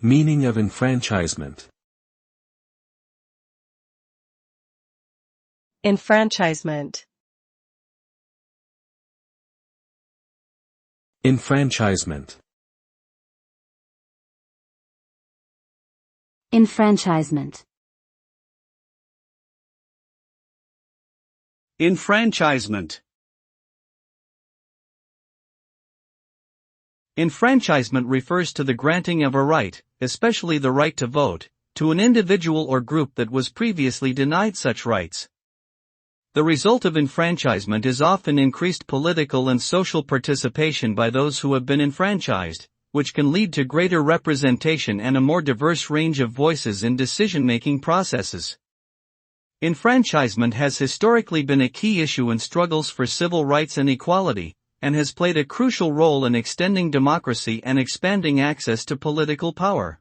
Meaning of enfranchisement. Enfranchisement. Enfranchisement. Enfranchisement. Enfranchisement. Enfranchisement refers to the granting of a right, especially the right to vote, to an individual or group that was previously denied such rights. The result of enfranchisement is often increased political and social participation by those who have been enfranchised, which can lead to greater representation and a more diverse range of voices in decision-making processes. Enfranchisement has historically been a key issue in struggles for civil rights and equality, and has played a crucial role in extending democracy and expanding access to political power.